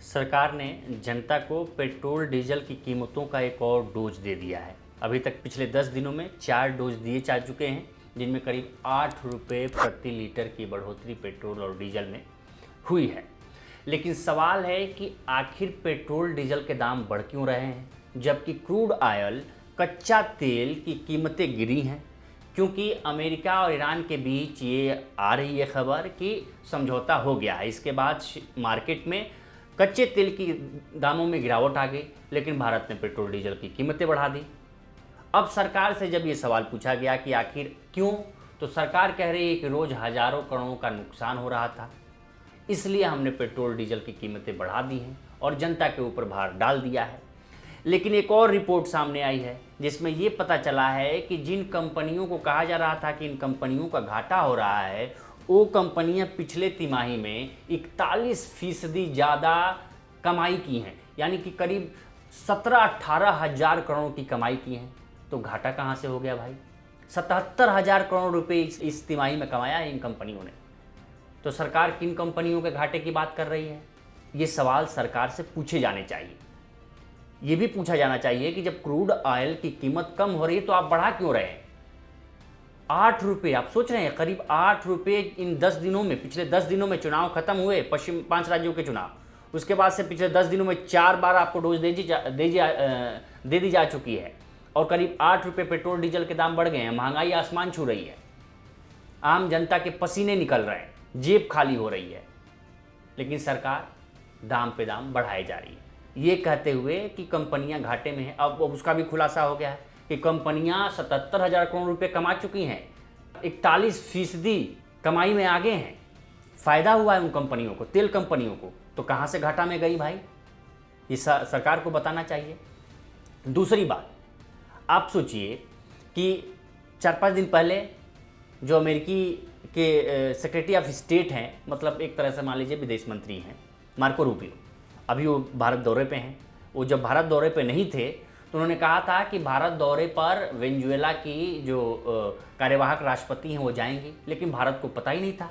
सरकार ने जनता को पेट्रोल डीजल की कीमतों का एक और डोज दे दिया है। अभी तक पिछले 10 दिनों में 4 डोज दिए जा चुके हैं, जिनमें करीब 8 रुपये प्रति लीटर की बढ़ोतरी पेट्रोल और डीजल में हुई है। लेकिन सवाल है कि आखिर पेट्रोल डीजल के दाम बढ़ क्यों रहे हैं, जबकि क्रूड ऑयल कच्चा तेल की कीमतें गिरी हैं। क्योंकि अमेरिका और ईरान के बीच ये आ रही है खबर कि समझौता हो गया है। इसके बाद मार्केट में कच्चे तेल की दामों में गिरावट आ गई, लेकिन भारत ने पेट्रोल डीजल की कीमतें बढ़ा दी। अब सरकार से जब ये सवाल पूछा गया कि आखिर क्यों, तो सरकार कह रही है कि रोज़ हज़ारों करोड़ों का नुकसान हो रहा था, इसलिए हमने पेट्रोल डीजल की कीमतें बढ़ा दी हैं और जनता के ऊपर भार डाल दिया है। लेकिन एक और रिपोर्ट सामने आई है जिसमें ये पता चला है कि जिन कंपनियों को कहा जा रहा था कि इन कंपनियों का घाटा हो रहा है, वो कंपनियां पिछले तिमाही में 41% ज़्यादा कमाई की हैं, यानी कि करीब 17-18 हज़ार करोड़ की कमाई की हैं। तो घाटा कहाँ से हो गया भाई? 77,000 करोड़ रुपए इस तिमाही में कमाया है इन कंपनियों ने। तो सरकार किन कंपनियों के घाटे की बात कर रही है? ये सवाल सरकार से पूछे जाने चाहिए। ये भी पूछा जाना चाहिए कि जब क्रूड ऑयल की कीमत कम हो रही है तो आप बढ़ा क्यों रहे हैं? 8 रुपये, आप सोच रहे हैं, करीब 8 रुपये इन 10 दिनों में, पिछले 10 दिनों में चुनाव खत्म हुए, पश्चिम 5 राज्यों के चुनाव, उसके बाद से पिछले 10 दिनों में 4 बार आपको डोज दे दी जा चुकी है और करीब 8 रुपये पेट्रोल डीजल के दाम बढ़ गए हैं। महंगाई आसमान छू रही है, आम जनता के पसीने निकल रहे हैं, जेब खाली हो रही है, लेकिन सरकार दाम पे दाम बढ़ाई जा रही है, ये कहते हुए कि कंपनियां घाटे में हैं। अब उसका भी खुलासा हो गया है कि कंपनियां 77,000 करोड़ रुपए कमा चुकी हैं, 41% कमाई में आगे हैं। फ़ायदा हुआ है उन कंपनियों को, तेल कंपनियों को। तो कहाँ से घाटा में गई भाई? ये सरकार को बताना चाहिए। दूसरी बात, आप सोचिए कि 4-5 दिन पहले जो अमेरिकी के सेक्रेटरी ऑफ स्टेट हैं, मतलब एक तरह से मान लीजिए विदेश मंत्री हैं, मार्को रूबियो, अभी वो भारत दौरे पे हैं। वो जब भारत दौरे पे नहीं थे तो उन्होंने कहा था कि भारत दौरे पर वेनेजुएला की जो कार्यवाहक राष्ट्रपति हैं वो जाएंगी, लेकिन भारत को पता ही नहीं था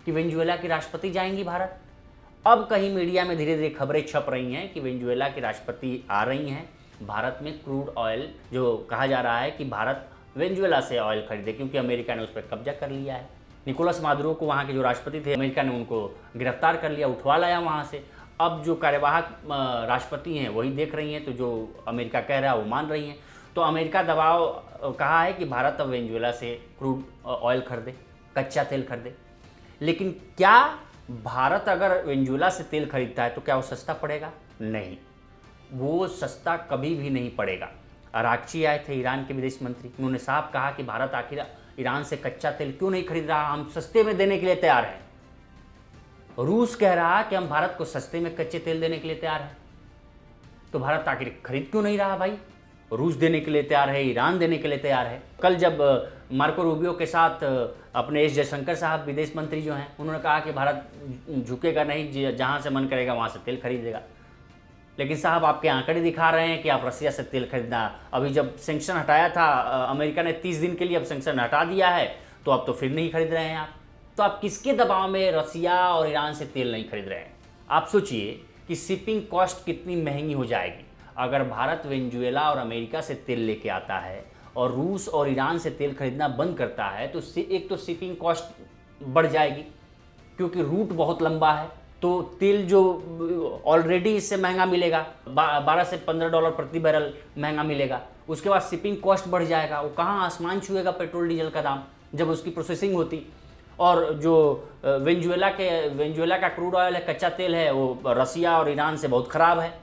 कि वेनेजुएला की राष्ट्रपति जाएंगी भारत। अब कहीं मीडिया में धीरे धीरे खबरें छप रही हैं कि वेनेजुएला की राष्ट्रपति आ रही हैं भारत में। क्रूड ऑयल जो कहा जा रहा है कि भारत वेनेजुएला से ऑयल खरीदे, क्योंकि अमेरिका ने उस पर कब्जा कर लिया है। निकोलस मादुरो को, वहाँ के जो राष्ट्रपति थे, अमेरिका ने उनको गिरफ्तार कर लिया, उठवा लाया वहाँ से। अब जो कार्यवाहक राष्ट्रपति हैं वही देख रही हैं, तो जो अमेरिका कह रहा है वो मान रही हैं। तो अमेरिका दबाव कहा है कि भारत अब वेनेजुएला से क्रूड ऑयल खरीदे, कच्चा तेल खरीदे। लेकिन क्या भारत अगर वेनेजुएला से तेल खरीदता है तो क्या वो सस्ता पड़ेगा? नहीं, वो सस्ता कभी भी नहीं पड़ेगा। अरागची आए थे, ईरान के विदेश मंत्री, उन्होंने साफ कहा कि भारत आखिर ईरान से कच्चा तेल क्यों नहीं खरीद रहा, हम सस्ते में देने के लिए तैयार हैं। रूस कह रहा है कि हम भारत को सस्ते में कच्चे तेल देने के लिए तैयार हैं। तो भारत आखिर खरीद क्यों नहीं रहा भाई? रूस देने के लिए तैयार है, ईरान देने के लिए तैयार है। कल जब मार्को रूबियो के साथ अपने एस जयशंकर साहब विदेश मंत्री जो हैं, उन्होंने कहा कि भारत झुकेगा नहीं, जहां से मन करेगा वहां से तेल खरीदेगा। लेकिन साहब आपके आंकड़े दिखा रहे हैं कि आप रसिया से तेल खरीदना, अभी जब सैंक्शन हटाया था अमेरिका ने 30 दिन के लिए, अब सैंक्शन हटा दिया है तो अब तो फिर नहीं खरीद रहे हैं आप। तो आप किसके दबाव में रसिया और ईरान से तेल नहीं खरीद रहे हैं? आप सोचिए कि शिपिंग कॉस्ट कितनी महंगी हो जाएगी अगर भारत वेनेजुएला और अमेरिका से तेल लेके आता है और रूस और ईरान से तेल खरीदना बंद करता है। तो एक तो शिपिंग कॉस्ट बढ़ जाएगी, क्योंकि रूट बहुत लंबा है, तो तेल जो ऑलरेडी इससे महंगा मिलेगा, 12 से $15 प्रति बैरल महंगा मिलेगा। उसके बाद शिपिंग कॉस्ट बढ़ जाएगा, वो कहाँ आसमान छुएगा पेट्रोल डीजल का दाम जब उसकी प्रोसेसिंग होती। और जो वेनेजुएला का क्रूड ऑयल है, कच्चा तेल है, वो रसिया और ईरान से बहुत ख़राब है,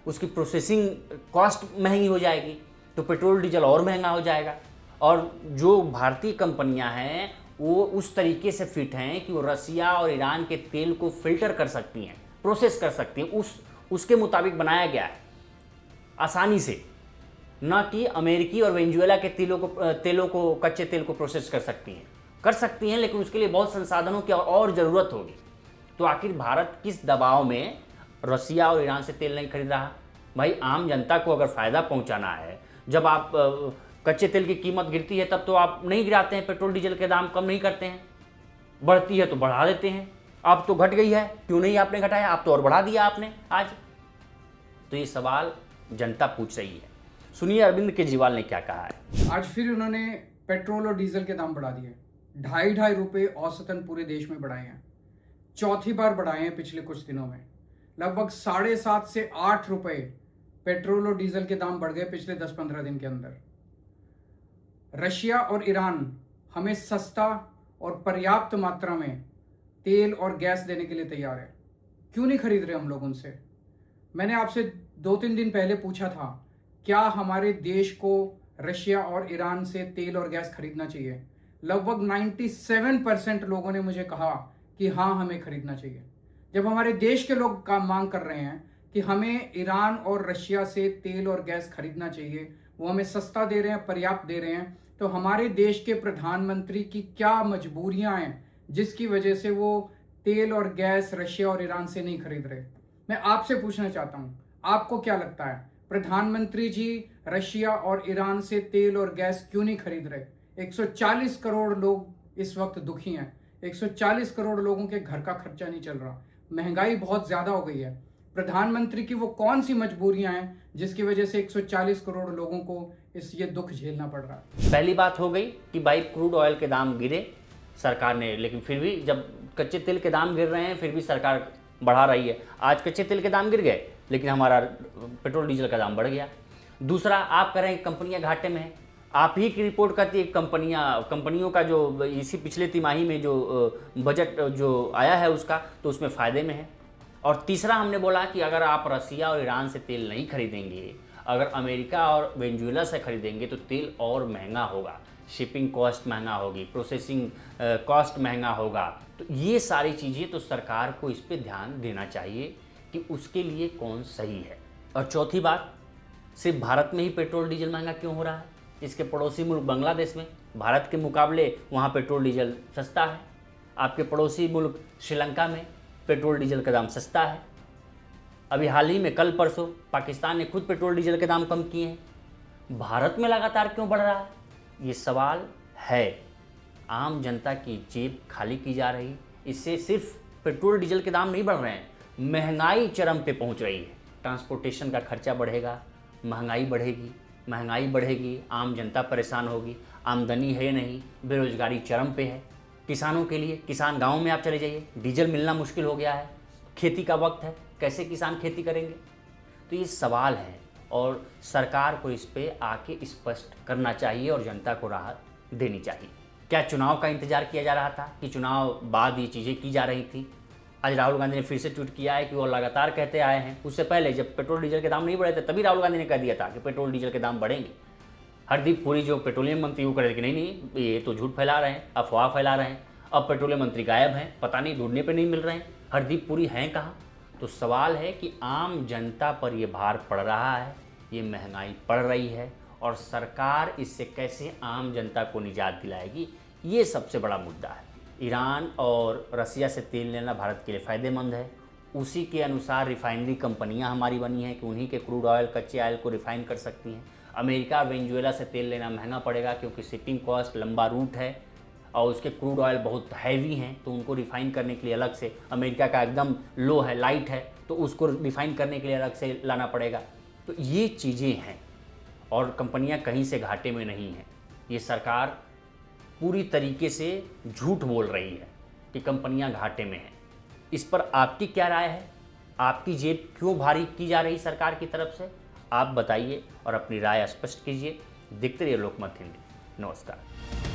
उसकी प्रोसेसिंग कॉस्ट महंगी हो जाएगी, तो पेट्रोल डीजल और महंगा हो जाएगा। और जो भारतीय कंपनियां हैं वो उस तरीके से फिट हैं कि वो रसिया और ईरान के तेल को फिल्टर कर सकती हैं, प्रोसेस कर सकती हैं, उसके मुताबिक बनाया गया है आसानी से, ना कि अमेरिकी और वेनेजुएला के तेलों को कच्चे तेल को प्रोसेस कर सकती हैं, लेकिन उसके लिए बहुत संसाधनों की और ज़रूरत होगी। तो आखिर भारत किस दबाव में रसिया और ईरान से तेल नहीं खरीद रहा? भाई आम जनता को अगर फ़ायदा पहुंचाना है, जब आप कच्चे तेल की कीमत गिरती है तब तो आप नहीं गिराते हैं, पेट्रोल डीजल के दाम कम नहीं करते हैं, बढ़ती है तो बढ़ा देते हैं। अब तो घट गई है, क्यों नहीं आपने घटाया, आप तो और बढ़ा दिया आपने आज। तो ये सवाल जनता पूछ रही है। सुनिए अरविंद केजरीवाल ने क्या कहा है। आज फिर उन्होंने पेट्रोल और डीजल के दाम बढ़ा दिए, 2.5 रुपए औसतन पूरे देश में बढ़ाए हैं। चौथी बार बढ़ाए हैं पिछले कुछ दिनों में। लगभग 7.5 से 8 रुपए पेट्रोल और डीजल के दाम बढ़ गए पिछले 10-15 दिन के अंदर। रशिया और ईरान हमें सस्ता और पर्याप्त मात्रा में तेल और गैस देने के लिए तैयार है। क्यों नहीं खरीद रहे हम लोग उनसे? मैंने आपसे 2-3 दिन पहले पूछा था, क्या हमारे देश को रशिया और ईरान से तेल और गैस खरीदना चाहिए? लगभग 97% लोगों ने मुझे कहा कि हाँ, हमें खरीदना चाहिए। जब हमारे देश के लोग काम मांग कर रहे हैं कि हमें ईरान और रशिया से तेल और गैस खरीदना चाहिए, वो हमें सस्ता दे रहे हैं, पर्याप्त दे रहे हैं, तो हमारे देश के प्रधानमंत्री की क्या मजबूरियां हैं जिसकी वजह से वो तेल और गैस रशिया और ईरान से नहीं खरीद रहे? मैं आपसे पूछना चाहता हूं, आपको क्या लगता है प्रधानमंत्री जी रशिया और ईरान से तेल और गैस क्यों नहीं खरीद रहे? 140 करोड़ लोग इस वक्त दुखी हैं। 140 करोड़ लोगों के घर का खर्चा नहीं चल रहा, महंगाई बहुत ज्यादा हो गई है। प्रधानमंत्री की वो कौन सी मजबूरियां हैं जिसकी वजह से 140 करोड़ लोगों को ये दुख झेलना पड़ रहा है? पहली बात हो गई कि भाई क्रूड ऑयल के दाम गिरे सरकार ने, लेकिन फिर भी जब कच्चे तेल के दाम गिर रहे हैं फिर भी सरकार बढ़ा रही है। आज कच्चे तेल के दाम गिर गए लेकिन हमारा पेट्रोल डीजल का दाम बढ़ गया। दूसरा, आप कह रहे हैं कंपनियां घाटे में हैं। आप ही की रिपोर्ट कहती है कंपनियों का जो इसी पिछले तिमाही में जो बजट जो आया है उसका, तो उसमें फ़ायदे में है। और तीसरा हमने बोला कि अगर आप रसिया और ईरान से तेल नहीं खरीदेंगे, अगर अमेरिका और वेनेजुएला से खरीदेंगे तो तेल और महंगा होगा, शिपिंग कॉस्ट महंगा होगी, प्रोसेसिंग कॉस्ट महंगा होगा। तो ये सारी चीज़ें तो सरकार को इस पे ध्यान देना चाहिए कि उसके लिए कौन सही है। और चौथी बात, सिर्फ भारत में ही पेट्रोल डीजल महंगा क्यों हो रहा है? इसके पड़ोसी मुल्क बांग्लादेश में भारत के मुकाबले वहाँ पेट्रोल डीजल सस्ता है। आपके पड़ोसी मुल्क श्रीलंका में पेट्रोल डीजल का दाम सस्ता है। अभी हाल ही में कल परसों पाकिस्तान ने खुद पेट्रोल डीजल के दाम कम किए हैं। भारत में लगातार क्यों बढ़ रहा है? ये सवाल है। आम जनता की जेब खाली की जा रही, इससे सिर्फ पेट्रोल डीजल के दाम नहीं बढ़ रहे हैं, महंगाई चरम पे पहुंच रही है। ट्रांसपोर्टेशन का खर्चा बढ़ेगा, महंगाई बढ़ेगी, आम जनता परेशान होगी, आमदनी है नहीं, बेरोजगारी चरम पे है। किसानों के लिए, किसान गाँव में आप चले जाइए, डीजल मिलना मुश्किल हो गया है, खेती का वक्त है, कैसे किसान खेती करेंगे? तो ये सवाल है और सरकार को इस पे आके स्पष्ट करना चाहिए और जनता को राहत देनी चाहिए। क्या चुनाव का इंतजार किया जा रहा था कि चुनाव बाद ये चीज़ें की जा रही थी? आज राहुल गांधी ने फिर से ट्वीट किया है कि वो लगातार कहते आए हैं। उससे पहले जब पेट्रोल डीजल के दाम नहीं बढ़े थे तभी राहुल गांधी ने कह दिया था कि पेट्रोल डीजल के दाम बढ़ेंगे। हरदीप पुरी जो पेट्रोलियम मंत्री वो कह रहे थे कि नहीं ये तो झूठ फैला रहे हैं, अफवाह फैला रहे हैं। अब पेट्रोलियम मंत्री गायब हैं, पता नहीं ढूंढने पर नहीं मिल रहे हैं, हरदीप पुरी हैं कहाँ? तो सवाल है कि आम जनता पर ये भार पड़ रहा है, ये महंगाई बढ़ रही है और सरकार इससे कैसे आम जनता को निजात दिलाएगी, ये सबसे बड़ा मुद्दा है। ईरान और रसिया से तेल लेना भारत के लिए फ़ायदेमंद है। उसी के अनुसार रिफाइनरी कंपनियां हमारी बनी हैं कि उन्हीं के क्रूड ऑयल, कच्चे ऑयल को रिफ़ाइन कर सकती हैं। अमेरिका और वेनेजुएला से तेल लेना महंगा पड़ेगा क्योंकि शिपिंग कॉस्ट, लंबा रूट है और उसके क्रूड ऑयल बहुत हैवी हैं, तो उनको रिफ़ाइन करने के लिए अलग से, अमेरिका का एकदम लो है, लाइट है, तो उसको रिफ़ाइन करने के लिए अलग से लाना पड़ेगा। तो ये चीज़ें हैं और कंपनियां कहीं से घाटे में नहीं हैं। ये सरकार पूरी तरीके से झूठ बोल रही है कि कंपनियां घाटे में हैं। इस पर आपकी क्या राय है? आपकी जेब क्यों भारी की जा रही सरकार की तरफ से? आप बताइए और अपनी राय स्पष्ट कीजिए। देखते रहिए लोकमत हिंदी। नमस्कार।